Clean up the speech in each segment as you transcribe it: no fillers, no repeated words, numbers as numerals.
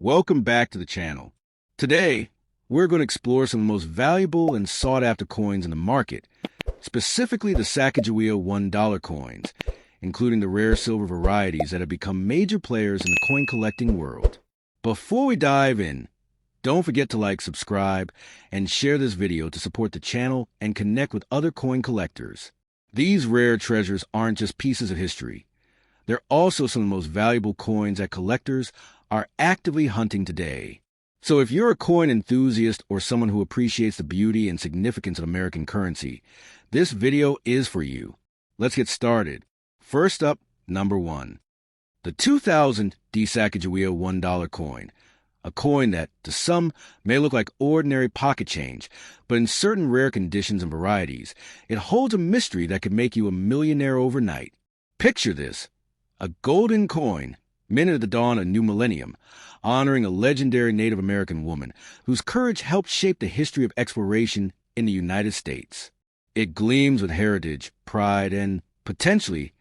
Welcome back to the channel. Today, we're going to explore some of the most valuable and sought-after coins in the market, specifically the Sacagawea $1 coins, including the rare silver varieties that have become major players in the coin collecting world. Before we dive in, don't forget to like, subscribe, and share this video to support the channel and connect with other coin collectors. These rare treasures aren't just pieces of history. They're also some of the most valuable coins that collectors are actively hunting today. So if you're a coin enthusiast or someone who appreciates the beauty and significance of American currency, this video is for you. Let's get started. First up, number 1. The 2000 D Sacagawea $1 coin. A coin that, to some, may look like ordinary pocket change, but in certain rare conditions and varieties, it holds a mystery that could make you a millionaire overnight. Picture this. A golden coin, minted at the dawn of a new millennium, honoring a legendary Native American woman whose courage helped shape the history of exploration in the United States. It gleams with heritage, pride, and, potentially,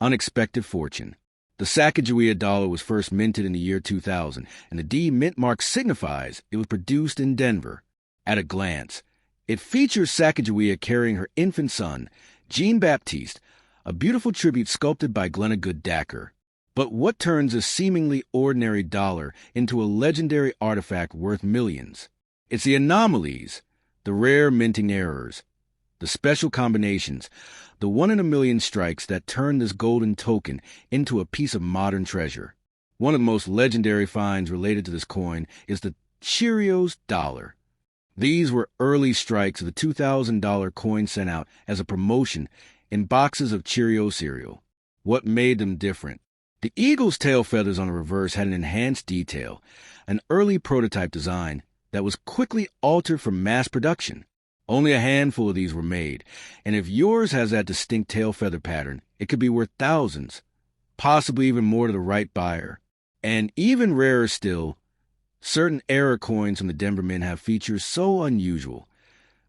unexpected fortune. The Sacagawea dollar was first minted in the year 2000, and the D mint mark signifies it was produced in Denver. At a glance, it features Sacagawea carrying her infant son, Jean-Baptiste, a beautiful tribute sculpted by Glennagood Dacker. But what turns a seemingly ordinary dollar into a legendary artifact worth millions? It's the anomalies, the rare minting errors, the special combinations, the one-in-a-million strikes that turn this golden token into a piece of modern treasure. One of the most legendary finds related to this coin is the Cheerios dollar. These were early strikes of the $2,000 coin sent out as a promotion in boxes of Cheerios cereal. What made them different? The eagle's tail feathers on the reverse had an enhanced detail, an early prototype design that was quickly altered for mass production. Only a handful of these were made, and if yours has that distinct tail feather pattern, it could be worth thousands, possibly even more to the right buyer. And even rarer still, certain error coins from the Denver Mint have features so unusual,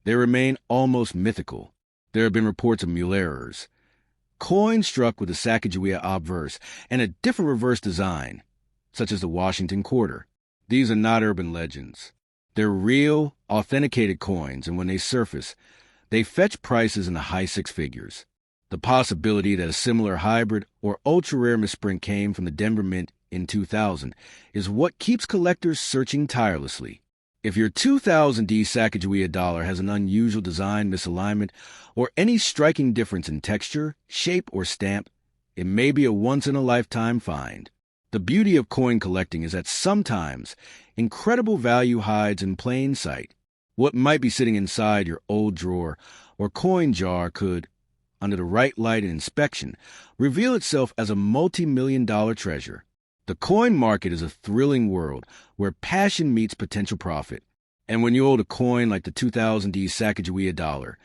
they remain almost mythical. There have been reports of mule errors, coins struck with the Sacagawea obverse and a different reverse design, such as the Washington quarter. These are not urban legends. They're real, authenticated coins, and when they surface, they fetch prices in the high six figures. The possibility that a similar hybrid or ultra-rare misprint came from the Denver Mint in 2000 is what keeps collectors searching tirelessly. If your 2000 D Sacagawea dollar has an unusual design misalignment or any striking difference in texture, shape, or stamp, it may be a once-in-a-lifetime find. The beauty of coin collecting is that sometimes incredible value hides in plain sight. What might be sitting inside your old drawer or coin jar could, under the right light and inspection, reveal itself as a multi-million-dollar treasure. The coin market is a thrilling world where passion meets potential profit. And when you hold a coin like the 2000 D Sacagawea dollar,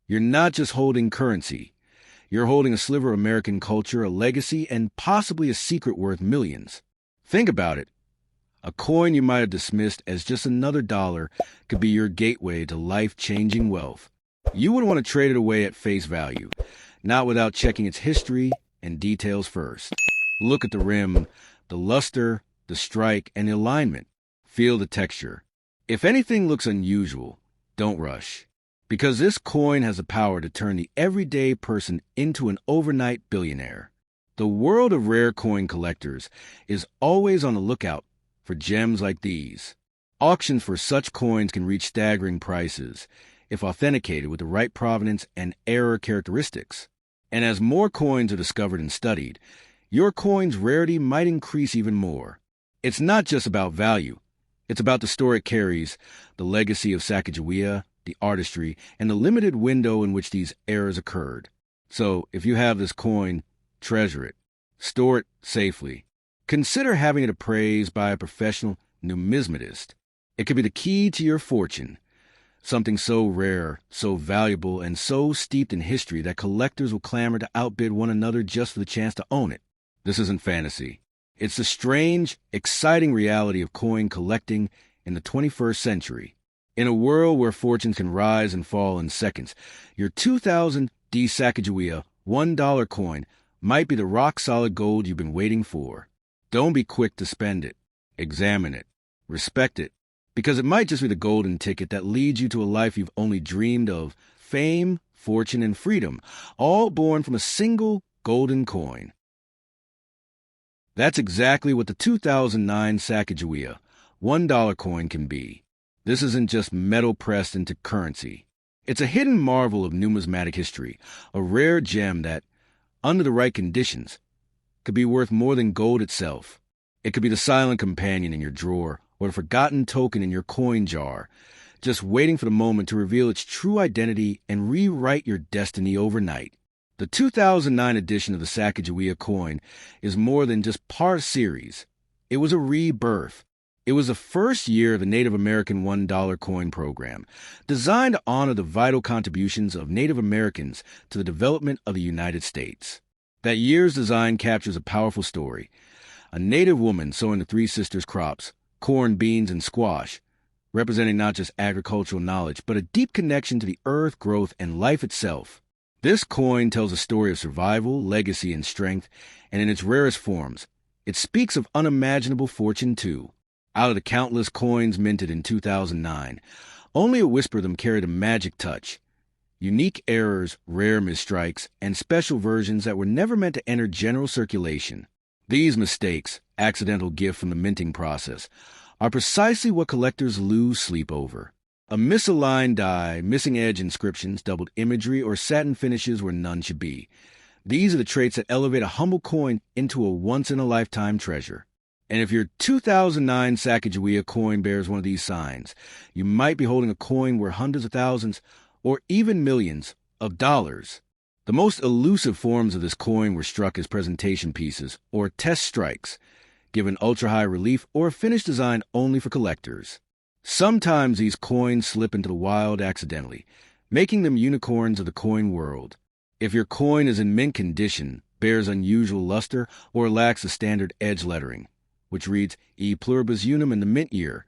you're not just holding currency. You're holding a sliver of American culture, a legacy, and possibly a secret worth millions. Think about it. A coin you might have dismissed as just another dollar could be your gateway to life-changing wealth. You would want to trade it away at face value, not without checking its history and details first. Look at the rim, the luster, the strike, and the alignment. Feel the texture. If anything looks unusual, don't rush, because this coin has the power to turn the everyday person into an overnight billionaire. The world of rare coin collectors is always on the lookout for gems like these. Auctions for such coins can reach staggering prices if authenticated with the right provenance and error characteristics. And as more coins are discovered and studied, your coin's rarity might increase even more. It's not just about value. It's about the story it carries, the legacy of Sacagawea, the artistry, and the limited window in which these errors occurred. So, if you have this coin, treasure it. Store it safely. Consider having it appraised by a professional numismatist. It could be the key to your fortune. Something so rare, so valuable, and so steeped in history that collectors will clamor to outbid one another just for the chance to own it. This isn't fantasy. It's the strange, exciting reality of coin collecting in the 21st century. In a world where fortunes can rise and fall in seconds, your 2000 D Sacagawea $1 coin might be the rock-solid gold you've been waiting for. Don't be quick to spend it. Examine it. Respect it. Because it might just be the golden ticket that leads you to a life you've only dreamed of. Fame, fortune, and freedom, all born from a single golden coin. That's exactly what the 2009 Sacagawea $1 coin can be. This isn't just metal pressed into currency. It's a hidden marvel of numismatic history, a rare gem that, under the right conditions, could be worth more than gold itself. It could be the silent companion in your drawer or the forgotten token in your coin jar, just waiting for the moment to reveal its true identity and rewrite your destiny overnight. The 2009 edition of the Sacagawea coin is more than just part of series. It was a rebirth. It was the first year of the Native American $1 coin program, designed to honor the vital contributions of Native Americans to the development of the United States. That year's design captures a powerful story. A Native woman sowing the Three Sisters crops, corn, beans, and squash, representing not just agricultural knowledge, but a deep connection to the earth, growth, and life itself. This coin tells a story of survival, legacy, and strength, and in its rarest forms, it speaks of unimaginable fortune too. Out of the countless coins minted in 2009, only a whisper of them carried a magic touch. Unique errors, rare misstrikes, and special versions that were never meant to enter general circulation. These mistakes, accidental gift from the minting process, are precisely what collectors lose sleep over. A misaligned die, missing edge inscriptions, doubled imagery, or satin finishes where none should be. These are the traits that elevate a humble coin into a once-in-a-lifetime treasure. And if your 2009 Sacagawea coin bears one of these signs, you might be holding a coin worth hundreds of thousands or even millions of dollars. The most elusive forms of this coin were struck as presentation pieces or test strikes, given ultra-high relief or a finished design only for collectors. Sometimes these coins slip into the wild accidentally, making them unicorns of the coin world. If your coin is in mint condition, bears unusual luster, or lacks the standard edge lettering, which reads E pluribus unum in the mint year,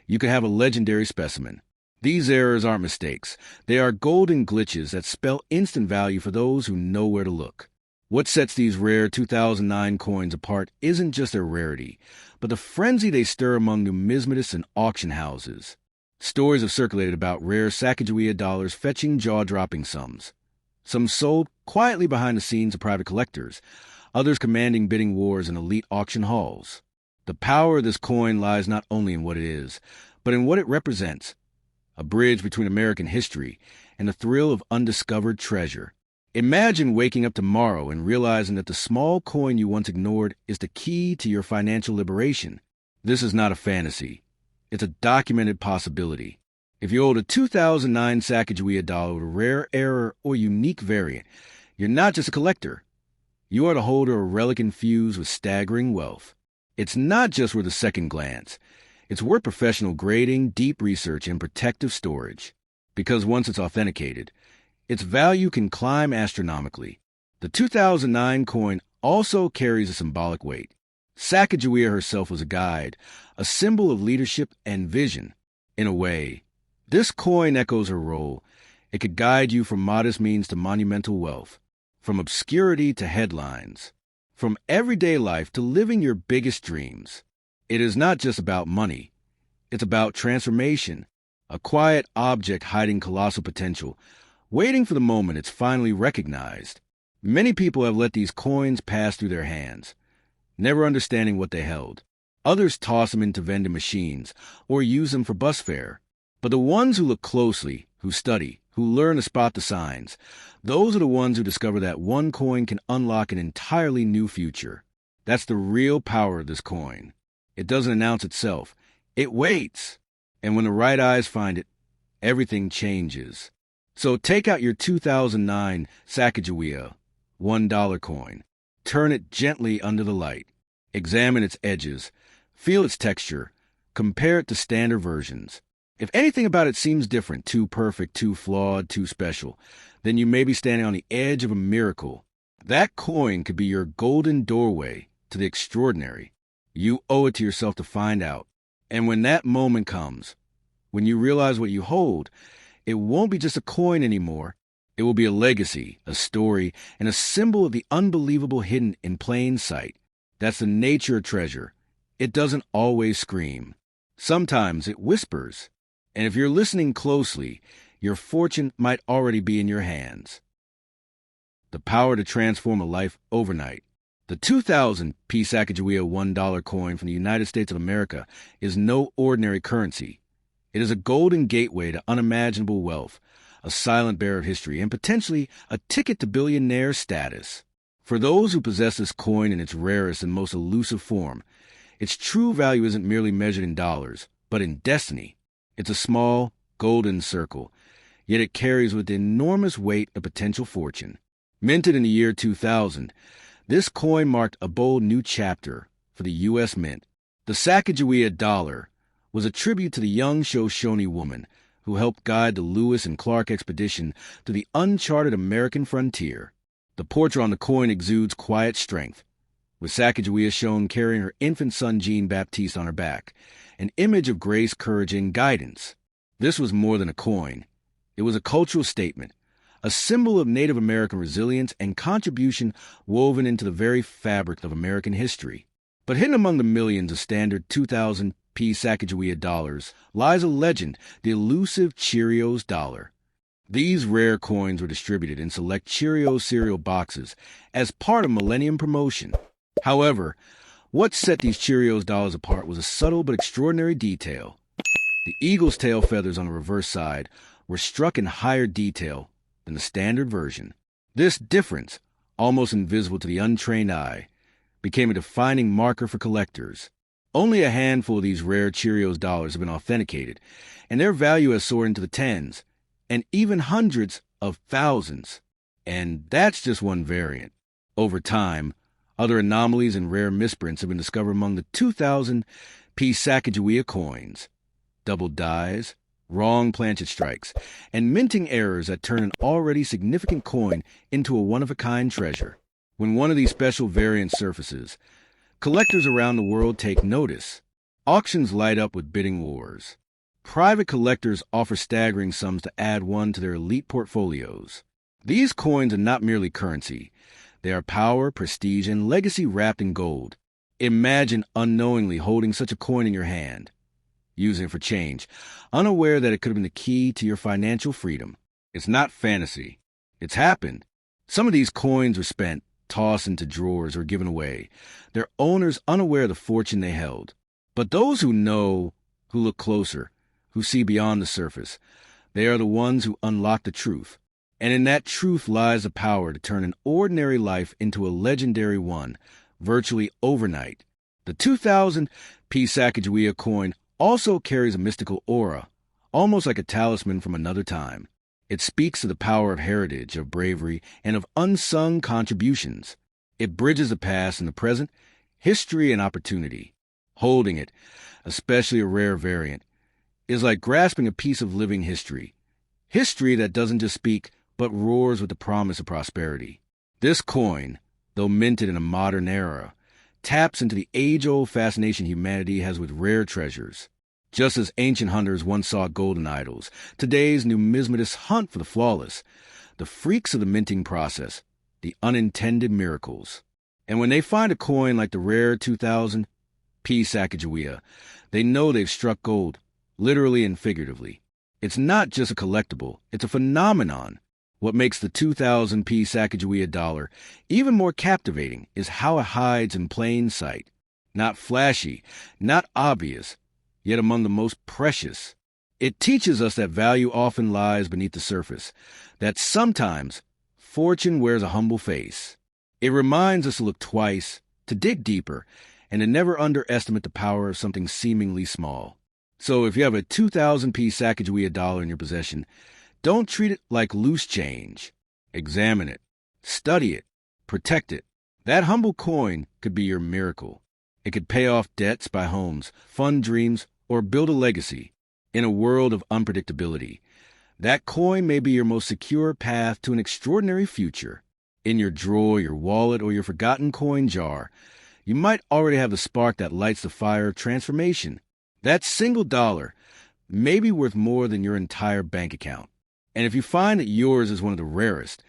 you could have a legendary specimen. These errors aren't mistakes. They are golden glitches that spell instant value for those who know where to look. What sets these rare 2009 coins apart isn't just their rarity, but the frenzy they stir among numismatists and auction houses. Stories have circulated about rare Sacagawea dollars fetching jaw-dropping sums. Some sold quietly behind the scenes of private collectors, others commanding bidding wars in elite auction halls. The power of this coin lies not only in what it is, but in what it represents, a bridge between American history and the thrill of undiscovered treasure. Imagine waking up tomorrow and realizing that the small coin you once ignored is the key to your financial liberation. This is not a fantasy. It's a documented possibility. If you hold a 2009 Sacagawea dollar with a rare error or unique variant, you're not just a collector. You are the holder of a relic infused with staggering wealth. It's not just worth a second glance. It's worth professional grading, deep research, and protective storage. Because once it's authenticated, its value can climb astronomically. The 2009 coin also carries a symbolic weight. Sacagawea herself was a guide, a symbol of leadership and vision. In a way, this coin echoes her role. It could guide you from modest means to monumental wealth, from obscurity to headlines, from everyday life to living your biggest dreams. It is not just about money. It's about transformation, a quiet object hiding colossal potential, waiting for the moment it's finally recognized. Many people have let these coins pass through their hands, never understanding what they held. Others toss them into vending machines or use them for bus fare. But the ones who look closely, who study, who learn to spot the signs, those are the ones who discover that one coin can unlock an entirely new future. That's the real power of this coin. It doesn't announce itself. It waits. And when the right eyes find it, everything changes. So take out your 2009 Sacagawea $1 coin. Turn it gently under the light. Examine its edges. Feel its texture. Compare it to standard versions. If anything about it seems different, too perfect, too flawed, too special, then you may be standing on the edge of a miracle. That coin could be your golden doorway to the extraordinary. You owe it to yourself to find out. And when that moment comes, when you realize what you hold, it won't be just a coin anymore. It will be a legacy, a story, and a symbol of the unbelievable hidden in plain sight. That's the nature of treasure. it doesn't always scream. Sometimes it whispers. And if you're listening closely, your fortune might already be in your hands. The power to transform a life overnight. The 2000 P Sacagawea $1 coin from the United States of America is no ordinary currency. It is a golden gateway to unimaginable wealth, a silent bearer of history, and potentially a ticket to billionaire status. For those who possess this coin in its rarest and most elusive form, its true value isn't merely measured in dollars, but in destiny. It's a small, golden circle, yet it carries with enormous weight a potential fortune. Minted in the year 2000, this coin marked a bold new chapter for the U.S. Mint. The Sacagawea dollar was a tribute to the young Shoshone woman who helped guide the Lewis and Clark expedition to the uncharted American frontier. The portrait on the coin exudes quiet strength, with Sacagawea shown carrying her infant son Jean-Baptiste on her back, an image of grace, courage, and guidance. This was more than a coin. It was a cultural statement, a symbol of Native American resilience and contribution woven into the very fabric of American history. But hidden among the millions of standard 2000 P Sacagawea dollars lies a legend, the elusive Cheerios dollar. These rare coins were distributed in select Cheerios cereal boxes as part of Millennium promotion. However, what set these Cheerios dollars apart was a subtle but extraordinary detail. The eagle's tail feathers on the reverse side were struck in higher detail than the standard version. This difference, almost invisible to the untrained eye, became a defining marker for collectors. Only a handful of these rare Cheerios dollars have been authenticated, and their value has soared into the tens, and even hundreds of thousands. And that's just one variant. Over time, other anomalies and rare misprints have been discovered among the 2000 P Sacagawea coins. Double dies, wrong planchet strikes, and minting errors that turn an already significant coin into a one-of-a-kind treasure. When one of these special variants surfaces, collectors around the world take notice. Auctions light up with bidding wars. Private collectors offer staggering sums to add one to their elite portfolios. These coins are not merely currency. They are power, prestige, and legacy wrapped in gold. Imagine unknowingly holding such a coin in your hand, using it for change, unaware that it could have been the key to your financial freedom. It's not fantasy. It's happened. Some of these coins were spent, tossed into drawers, or given away, their owners unaware of the fortune they held. But those who know, who look closer, who see beyond the surface, they are the ones who unlock the truth. And in that truth lies the power to turn an ordinary life into a legendary one, virtually overnight. The 2000 P Sacagawea coin also carries a mystical aura, almost like a talisman from another time. It speaks to the power of heritage, of bravery, and of unsung contributions. It bridges the past and the present, history and opportunity. Holding it, especially a rare variant, is like grasping a piece of living history. History that doesn't just speak, but roars with the promise of prosperity. This coin, though minted in a modern era, taps into the age-old fascination humanity has with rare treasures. Just as ancient hunters once sought golden idols, today's numismatists hunt for the flawless, the freaks of the minting process, the unintended miracles. And when they find a coin like the rare 2000 P Sacagawea, they know they've struck gold, literally and figuratively. It's not just a collectible, it's a phenomenon. What makes the 2000 P Sacagawea dollar even more captivating is how it hides in plain sight. Not flashy, not obvious, yet among the most precious. It teaches us that value often lies beneath the surface, that sometimes fortune wears a humble face. It reminds us to look twice, to dig deeper, and to never underestimate the power of something seemingly small. So if you have a 2000 P Sacagawea dollar in your possession, don't treat it like loose change. Examine it, study it, protect it. That humble coin could be your miracle. It could pay off debts, buy homes, fund dreams, or build a legacy. In a world of unpredictability, that coin may be your most secure path to an extraordinary future. In your drawer, your wallet, or your forgotten coin jar, you might already have the spark that lights the fire of transformation. That single dollar may be worth more than your entire bank account. And if you find that yours is one of the rarest,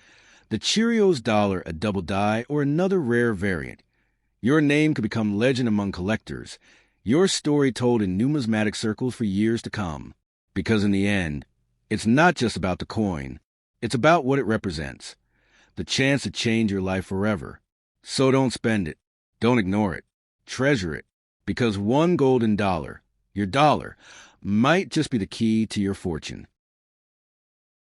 the Cheerios dollar, a double die, or another rare variant, your name could become legend among collectors, Your story told in numismatic circles for years to come. Because in the end, it's not just about the coin. It's about what it represents. The chance to change your life forever. So don't spend it. Don't ignore it. Treasure it. Because one golden dollar, your dollar, might just be the key to your fortune.